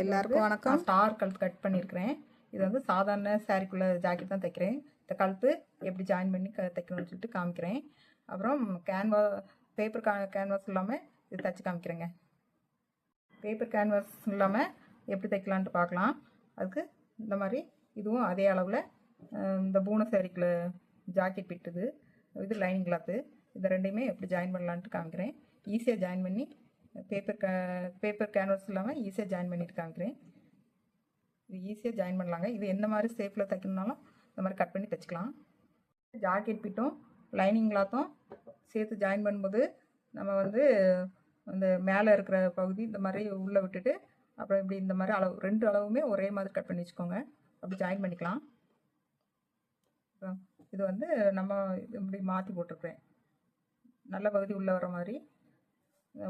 எல்லாருக்கும் வணக்கம். ஸ்டார் கழுத்து கட் பண்ணியிருக்கிறேன். இது வந்து சாதாரண சாரிக்குள்ள ஜாக்கெட் தான் தைக்கிறேன். இந்த கழுத்து எப்படி ஜாயின் பண்ணி தைக்கணும்னு சொல்லிட்டு காமிக்கிறேன். அப்புறம் பேப்பர் கேன்வாஸ் இல்லாமல் இது தைச்சி காமிக்கிறேங்க. பேப்பர் கேன்வாஸ் இல்லாமல் எப்படி தைக்கலான்ட்டு பார்க்கலாம். அதுக்கு இந்த மாதிரி இதுவும் அதே அளவில் இந்த பூனை சாரிக்குள்ள ஜாக்கெட் பிட்டுது, இது லைனிங் கிளாத்து, இது ரெண்டையுமே எப்படி ஜாயின் பண்ணலான்ட்டு காமிக்கிறேன். ஈஸியாக ஜாயின் பண்ணி பேப்பர் கேன்வாஸ் இல்லாமல் ஈஸியாக ஜாயின் பண்ணிட்டு காமிக்கிறேன். இது ஈஸியாக ஜாயின் பண்ணலாங்க. இது எந்த மாதிரி ஷேப்பில் தைக்கணுன்னாலும் இந்த மாதிரி கட் பண்ணி தைச்சிக்கலாம். ஜாக்கெட் பிட்டும் லைனிங் கிளாத்தும் சேர்த்து ஜாயின் பண்ணும்போது நம்ம வந்து இந்த மேலே இருக்கிற பகுதி இந்த மாதிரி உள்ளே விட்டுட்டு அப்புறம் இப்படி இந்த மாதிரி அளவு ரெண்டு அளவுமே ஒரே மாதிரி கட் பண்ணி வச்சுக்கோங்க. அப்படி ஜாயின் பண்ணிக்கலாம். இது வந்து நம்ம இப்படி மாற்றி போட்டிருக்கிறேன். நல்ல பகுதி உள்ளே வர மாதிரி,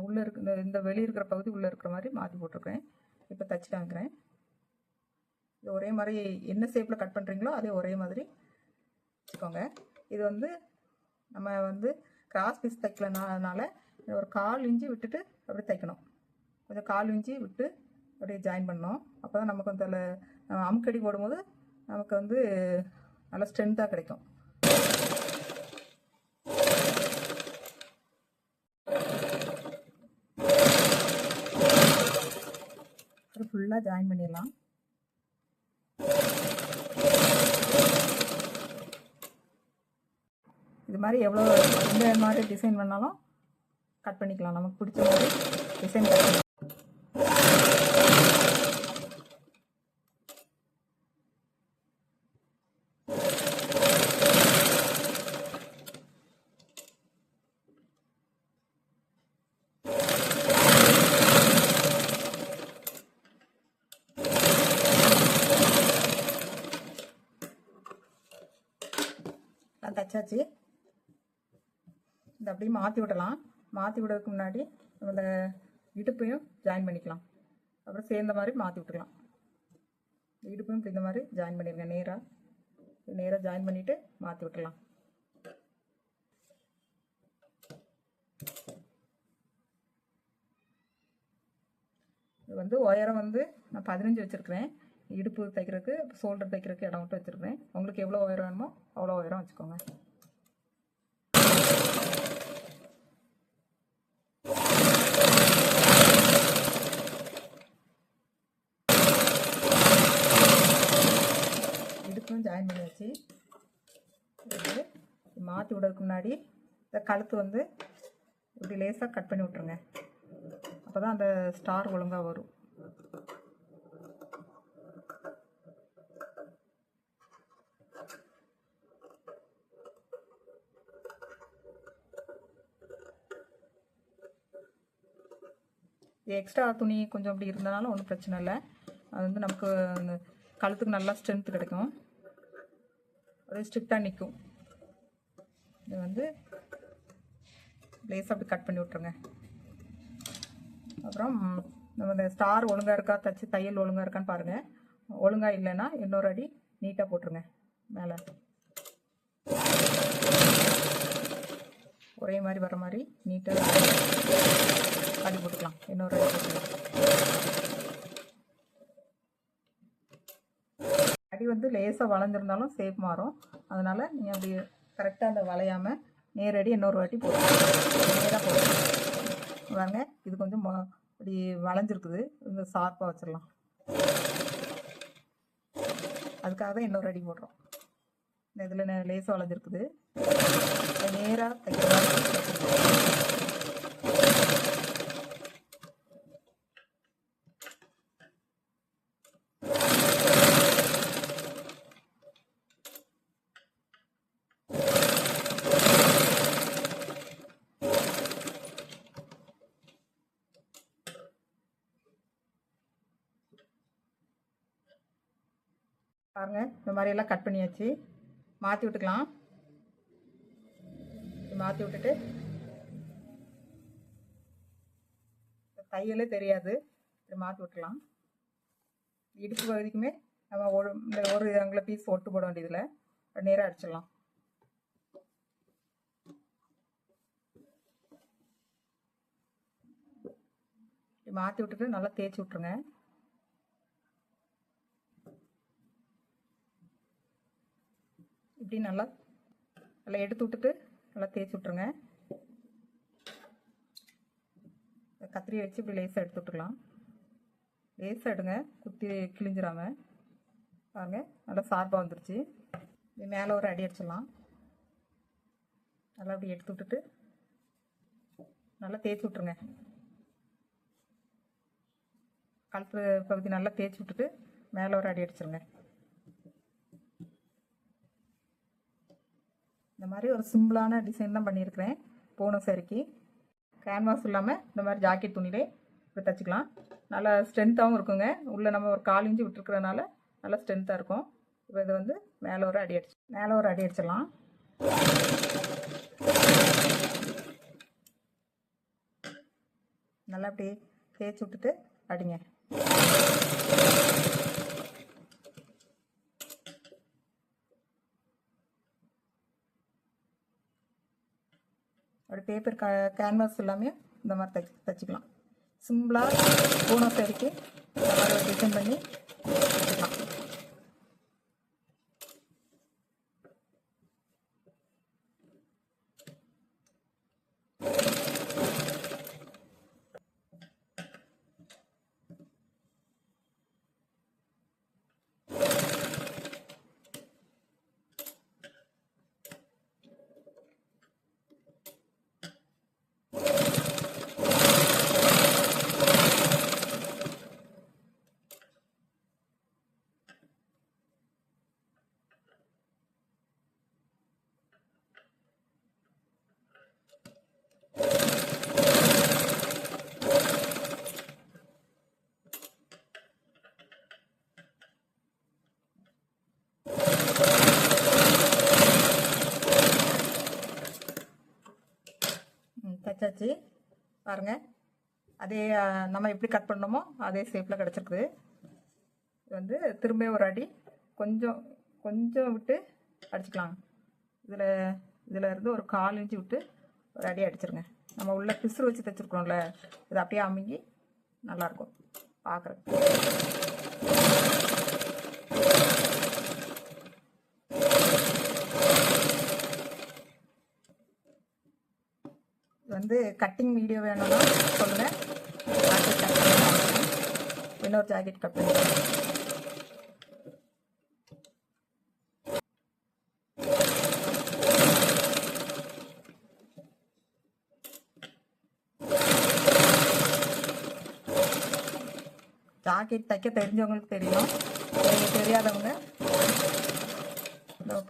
உள்ளே இருக்க இந்த வெளியே இருக்கிற பகுதி உள்ளே இருக்கிற மாதிரி மாற்றி போட்டிருக்கேன். இப்போ தைச்சி காமிக்கிறேன். இது ஒரே மாதிரி என்ன ஷேப்பில் கட் பண்ணுறீங்களோ அதே ஒரே மாதிரி வச்சுக்கோங்க. இது வந்து நம்ம வந்து கிராஸ் பீஸ் தைக்கலனால ஒரு 1/4 இன்ச்சு விட்டுட்டு அப்படி தைக்கணும். கொஞ்சம் 1/4 இன்ச்சு விட்டு அப்படியே ஜாயின் பண்ணணும். அப்போ தான் நமக்கு வந்து அதில் அமுக்கடி போடும்போது நமக்கு வந்து நல்லா ஸ்ட்ரென்த்தாக கிடைக்கும். ஃபுல்லாக ஜாயின் பண்ணிடலாம். இது மாதிரி எவ்வளோ எந்த மாதிரி டிசைன் பண்ணாலும் கட் பண்ணிக்கலாம். நமக்கு பிடிச்ச மாதிரி டிசைன் கட் பண்ணி தச்சாச்சு. இந்த அப்படியே மாற்றி விடலாம். மாற்றி விடுறதுக்கு முன்னாடி இந்த இடுப்பையும் ஜாயின் பண்ணிக்கலாம். அப்புறம் சேர்ந்த மாதிரி மாற்றி விட்டுக்கலாம். இடுப்பையும் இப்படி இந்த மாதிரி ஜாயின் பண்ணிடுங்க. நேராக ஜாயின் பண்ணிவிட்டு மாற்றி விட்டுலாம். இது வந்து உயரம் வந்து நான் 15 வச்சுருக்கிறேன். இடுப்பு தைக்கிறதுக்கு ஷோல்டர் தைக்கிறதுக்கு இடம் விட்டு வச்சுருக்கிறேன். உங்களுக்கு எவ்வளோ உயரம் வேணுமோ அவ்வளோ உயரம் வச்சுக்கோங்க. இடுப்பும் ஜாயின் பண்ணி வச்சு மாற்றி விடுறதுக்கு முன்னாடி இந்த கழுத்து வந்து இப்படி லேசாக கட் பண்ணி விட்ருங்க. அப்போ தான் அந்த ஸ்டார் ஒழுங்காக வரும். எக்ஸ்ட்ரா துணி கொஞ்சம் அப்படி இருந்தனாலும் ஒன்றும் பிரச்சனை இல்லை. அது வந்து நமக்கு அந்த கழுத்துக்கு நல்லா ஸ்ட்ரென்த்து கிடைக்கும். அதே ஸ்ட்ரிக்டாக நிற்கும். இது வந்து லேஸாக அப்படி கட் பண்ணி விட்ருங்க. அப்புறம் நம்ம இந்த ஸ்டார் ஒழுங்காக இருக்கா, தையல் ஒழுங்காக இருக்கான்னு பாருங்கள். ஒழுங்காக இல்லைன்னா இன்னொரு அடி நீட்டாக போட்டுருங்க. மேலே ஒரே மாதிரி வர மாதிரி நீட்டாக அடி போட்டுக்கலாம். இன்னொரு அடி போட்டுக்கலாம். அடி வந்து லேசாக வளைஞ்சிருந்தாலும் ஷேப் மாறும். அதனால் நீங்கள் அப்படி கரெக்டாக அந்த வளையாமல் நேரடி இன்னொரு வாட்டி போட்டுக்கலாம். நேராக போட்டுக்கலாம். வாங்க, இது கொஞ்சம் அப்படி வளைஞ்சிருக்குது. இந்த ஷார்ப்பாக வச்சிடலாம். அதுக்காக தான் இன்னொரு அடி போடுறோம். இந்த இதில் லேசாக வளைஞ்சிருக்குது. நேராக தைக்கிற பாருங்க. இந்த மாதிரியெல்லாம் கட் பண்ணியாச்சு. மாற்றி விட்டுக்கலாம். மாற்றி விட்டுட்டு தையலே தெரியாது. இப்படி மாற்றி விட்டுலாம். இடுப்பு பகுதிக்குமே நம்ம ஒரு அங்கே பீஸ் ஒட்டு போட வேண்டியதில் நேராக அடிச்சிடலாம். மாற்றி விட்டுட்டு நல்லா தேய்ச்சி விட்ருங்க. இப்படி நல்லா நல்லா எடுத்து விட்டுட்டு நல்லா தேய்ச்சி விட்ருங்க. கத்திரியை வச்சு இப்படி லேசாக எடுத்து விட்டுக்கலாம். லேசாக எடுங்க, குத்தி கிழிஞ்சிடாம. பாருங்கள், நல்லா ஷார்ப்பாக வந்துருச்சு. இது மேலே ஒரு அடி அடிச்சிடலாம். நல்லா அப்படி எடுத்து விட்டுட்டு நல்லா தேய்ச்சி விட்ருங்க. கழுத்து பகுதி நல்லா தேய்ச்சி விட்டுட்டு மேலே ஒரு அடி அடிச்சிருங்க. இந்த மாதிரி ஒரு சிம்பிளான டிசைன் தான் பண்ணியிருக்கிறேன். பூனம் சரிக்கு கேன்வாஸ் இல்லாமல் இந்த மாதிரி ஜாக்கெட் துணியிலே இப்படி தைச்சிக்கலாம். நல்லா ஸ்ட்ரென்த்தாகவும் இருக்குங்க. உள்ளே நம்ம ஒரு 1/4 இன்ச்சு விட்டுருக்கிறதுனால நல்லா ஸ்ட்ரென்த்தாக இருக்கும். இப்போ இதை வந்து மேலே ஒரு அடி அடிச்சிடலாம். நல்லா அப்படி தேய்ச்சி விட்டுட்டு அடிங்க. அப்படி பேப்பர் கேன்வாஸ் எல்லாமே இந்த மாதிரி தைச்சிக்கலாம். சிம்பிளாக பூனம் சரிக்கு இந்த மாதிரி ஒரு டிசைன் பண்ணி தைச்சிக்கலாம். தைச்சாச்சு. பாருங்கள், அதே நம்ம எப்படி கட் பண்ணோமோ அதே ஷேப்பில் கிடச்சிருக்குது. இது வந்து திரும்ப ஒரு அடி கொஞ்சம் கொஞ்சம் விட்டு அடிச்சுக்கலாம். இதில் இருந்து ஒரு 1/4 இன்ச்சு விட்டு ஒரு அடி அடிச்சிருங்க. நம்ம உள்ள பிசுறு வச்சு தைச்சிருக்கோம்ல, இது அப்படியே அமுங்கி நல்லாயிருக்கும் பார்க்குறதுக்கு. வந்து கட்டிங் வீடியோ வேணும்னா சொல்லுங்கள். ஜாக்கெட் கட் பண்ணி இன்னொரு ஜாக்கெட் கட் பண்ணி ஜாக்கெட் தைக்க தெரிஞ்சவங்களுக்கு தெரியும். தெரியாதவங்க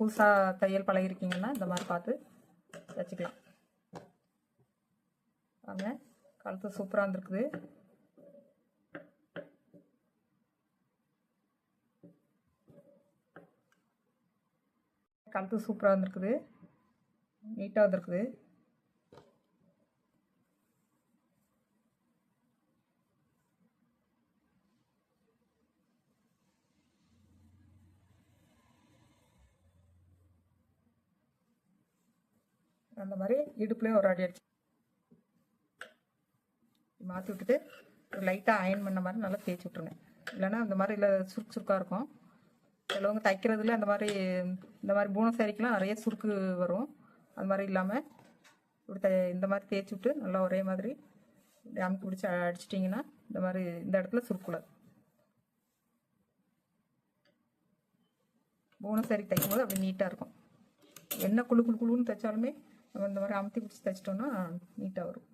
புதுசாக தையல் பழகிருக்கீங்கன்னா இந்த மாதிரி பார்த்து தைச்சிக்கலாம். வாங்க, கழுத்து சூப்பராக வந்துருக்குது. கழுத்து சூப்பராக வந்துருக்குது, நீட்டாக வந்துருக்குது. அந்த மாதிரி இடுப்புலேயும் ஒரு அடி அடிச்சு மாற்றி விட்டுட்டு ஒரு லைட்டாக அயன் பண்ண மாதிரி நல்லா தேய்ச்சி விட்ருங்க. இல்லைன்னா அந்த மாதிரி இல்லை சுருக்கு சுருக்காக இருக்கும். சிலவங்க தைக்கிறதுல இந்த மாதிரி பூனம் சாரிக்கெலாம் நிறைய சுருக்கு வரும். அது மாதிரி இல்லாமல் இப்படி இந்த மாதிரி தேய்ச்சி விட்டு நல்லா ஒரே மாதிரி இப்படி அமுக்கி பிடிச்சி அடிச்சிட்டிங்கன்னா இந்த மாதிரி இந்த இடத்துல சுருக்குல பூனம் சாரி தைக்கும் போது அப்படி நீட்டாக இருக்கும். என்ன குழுன்னு தைச்சாலுமே நம்ம இந்த மாதிரி அமுத்தி பிடிச்சி தைச்சிட்டோம்னா நீட்டாக வரும்.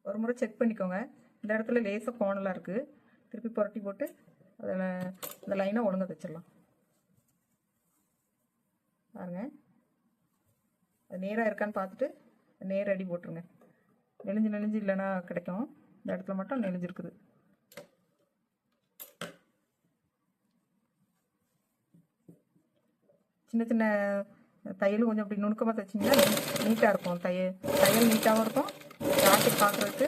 ஒரு முறை செக் பண்ணிக்கோங்க. இந்த இடத்துல லேசாக கோணலாக இருக்குது, திருப்பி புரட்டி போட்டு அதில் இந்த லைனை ஒழுங்காக தைச்சிடலாம். பாருங்க, அது நேராக இருக்கான்னு பார்த்துட்டு நேர அடி போட்டுருங்க. நெளிஞ்சு இல்லைன்னா கிடைக்கும். இந்த இடத்துல மட்டும் நெளிஞ்சிருக்குது. சின்ன சின்ன தையல் கொஞ்சம் அப்படி நுணுக்கமாக தைச்சிங்கன்னா நீட்டாக இருக்கும். தையல் நீட்டாகவும் இருக்கும். ஜாக்கெட் பார்க்குறதுக்கு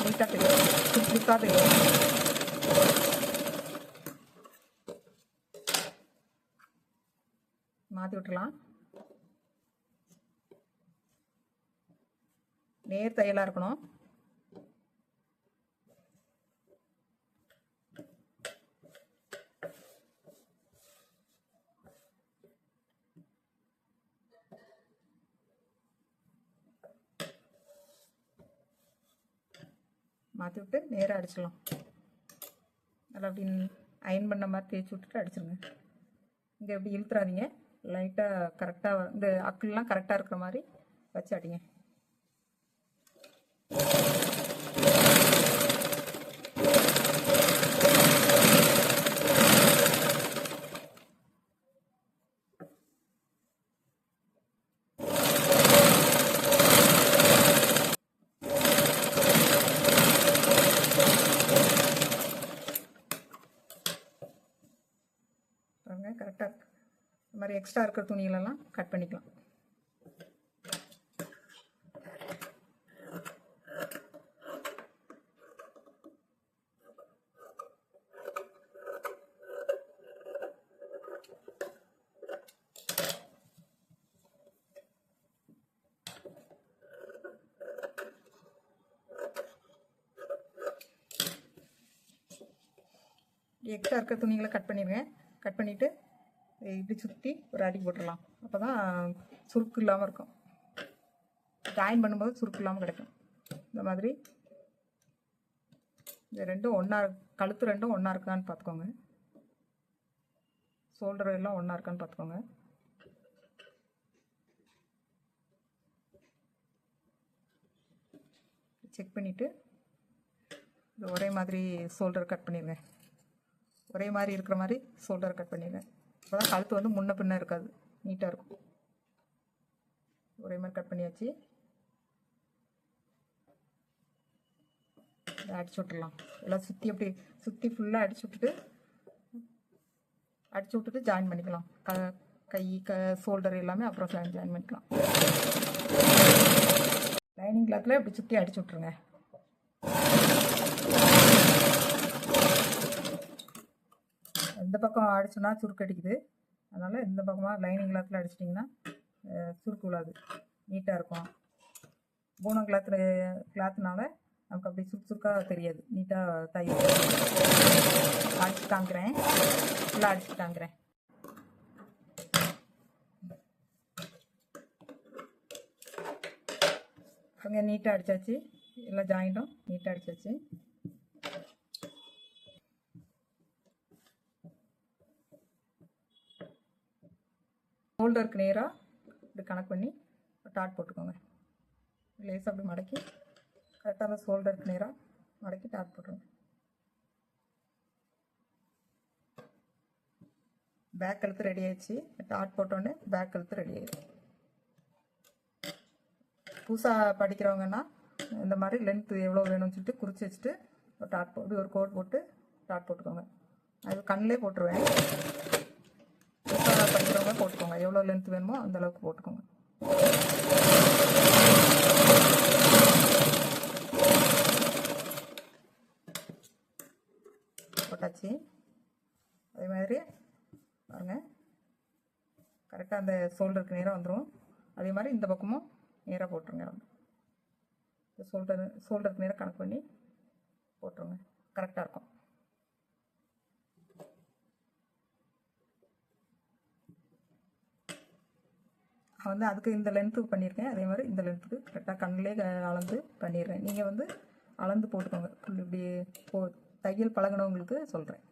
நீட்டாக தெரியும், சுக்காக தெரியும். மாற்றி விட்டுலாம். நேர் தையலாக இருக்கணும். மாற்றி விட்டு நேராக அடிச்சிடலாம். நல்லா அப்படி அயன் பண்ண மாதிரி தேய்ச்சி விட்டுட்டு அடிச்சிருங்க. இங்கே எப்படி இழுத்துறாதீங்க, லைட்டாக கரெக்டாக இந்த அக்குலாம் கரெக்டாக இருக்கிற மாதிரி வச்சு அடிங்க. கரெக்டாக இந்த மாதிரி எக்ஸ்ட்ரா இருக்கிற துணிகளெல்லாம் கட் பண்ணிக்கலாம். எக்ஸ்ட்ரா இருக்கிற துணிகளை கட் பண்ணிடுங்க. கட் பண்ணிவிட்டு இப்படி சுற்றி ஒரு அடி போட்டுடலாம். அப்போ தான் சுருக்கு இல்லாமல் இருக்கும். ஜாயின் பண்ணும்போது சுருக்கு இல்லாமல் கிடைக்கும். இந்த மாதிரி இந்த ரெண்டும் ஒன்றா, கழுத்து ரெண்டும் ஒன்றா இருக்கான்னு பார்த்துக்கோங்க. ஷோல்டர் எல்லாம் ஒன்றா இருக்கான்னு பார்த்துக்கோங்க. செக் பண்ணிவிட்டு இது ஒரே மாதிரி ஷோல்டர் கட் பண்ணிடுங்க. ஒரே மாதிரி இருக்கிற மாதிரி ஷோல்டர் கட் பண்ணிடுங்க. அப்போ தான் கழுத்து வந்து முன்ன பின்ன இருக்காது, நீட்டாக இருக்கும். ஒரே மாதிரி கட் பண்ணியாச்சு. அடிச்சு விட்டுடலாம். எல்லாம் சுற்றி அப்படி சுற்றி ஃபுல்லாக அடிச்சு விட்டுட்டு ஜாயின் பண்ணிக்கலாம். கை ஷோல்டர் எல்லாமே அப்புறம் ஜாயின் பண்ணிக்கலாம். லைனிங் கிளாத்தில் இப்படி சுற்றி அடிச்சு விட்ருங்க. இந்த பக்கம் அடிச்சோன்னா சுருக்கு அடிக்குது. அதனால் இந்த பக்கமாக லைனிங் கிளாத்தில் அடிச்சிட்டிங்கன்னா சுருக்கு விழாது, நீட்டாக இருக்கும். பூனம் கிளாத்துனால நமக்கு அப்படி சுருக்காக தெரியாது, நீட்டாக தையல். அடிச்சு காமிக்கிறேன், ஃபுல்லாக அடிச்சு காமிக்கிறேன். அங்கே நீட்டாக அடித்தாச்சு. எல்லா ஜாயிண்ட்டும் நீட்டாக அடித்தாச்சு. ஷோல்டருக்கு நேராக இப்படி கனெக்ட் பண்ணி டாட் போட்டுக்கோங்க. லேசாக அப்படி மடக்கி கரெக்டாக அந்த ஷோல்டருக்கு நேராக மடக்கி டாட் போட்டுருங்க. பேக் கழுத்து ரெடி ஆயிடுச்சு. டாட் போட்டோன்னே பேக் கழுத்து ரெடி ஆயிடுச்சு. புதுசாக படிக்கிறவங்கன்னா இந்த மாதிரி லென்த்து எவ்வளோ வேணும்னு சொல்லிட்டு குறித்து வச்சுட்டு டாட் இப்படி ஒரு கோட் போட்டு டாட் போட்டுக்கோங்க. அது கண்ணிலே போட்டுருவேன். புதுசாக படிக்கிறவங்க போட்டுக்கோங்க, எவ்வளோ லென்த் வேணுமோ அந்தளவுக்கு போட்டுக்கோங்க. போட்டாச்சு. அதே மாதிரி பாருங்கள், கரெக்டாக அந்த ஷோல்டருக்கு நேராக வந்துடும். அதே மாதிரி இந்த பக்கமும் நேராக போட்டுருங்க. ஷோல்டருக்கு நேராக கனெக்ட் பண்ணி போட்டுருங்க, கரெக்டாக இருக்கும். வந்து அதுக்கு இந்த லென்த்துக்கு பண்ணியிருக்கேன். அதே மாதிரி இந்த லென்த்துக்கு கரெக்டாக கண்ணிலே அளந்து பண்ணிடுறேன். நீங்கள் வந்து அளந்து போட்டுக்கோங்க. இப்படி தையல் பழகினவங்களுக்கு சொல்கிறேன்.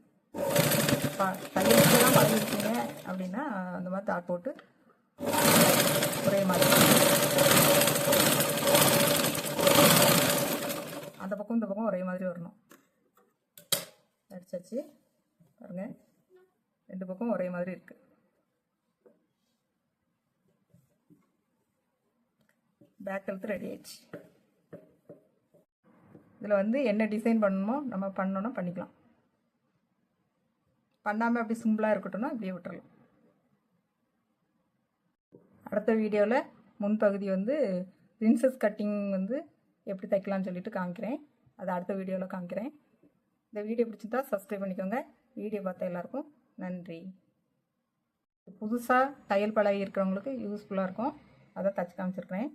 தையலுக்கு தான் பழகிருக்கீங்க அப்படின்னா அந்த மாதிரி டாட் போட்டு ஒரே மாதிரி அந்த பக்கம் இந்த பக்கம் ஒரே மாதிரி வரணும். அடிச்சாச்சு பாருங்கள், ரெண்டு பக்கம் ஒரே மாதிரி இருக்குது. பேக் கழுத்து ரெடி ஆயிடுச்சு. இதில் வந்து என்ன டிசைன் பண்ணணுமோ நம்ம பண்ணோன்னா பண்ணிக்கலாம். பண்ணாமல் அப்படி சிம்பிளாக இருக்கட்டும்னா இப்படியே விட்டுறலாம். அடுத்த வீடியோவில் முன்பகுதி வந்து பிரின்சஸ் கட்டிங் வந்து எப்படி தைக்கலாம்னு சொல்லிட்டு காமிக்கிறேன். அது அடுத்த வீடியோவில் காமிக்கிறேன். இந்த வீடியோ பிடிச்சிருந்தா சப்ஸ்கிரைப் பண்ணிக்கோங்க. வீடியோ பார்த்த எல்லாருக்கும் நன்றி. புதுசாக தையல் பழகி இருக்கிறவங்களுக்கு யூஸ்ஃபுல்லாக இருக்கும். அதை தச்சு காமிச்சிருக்கிறேன்.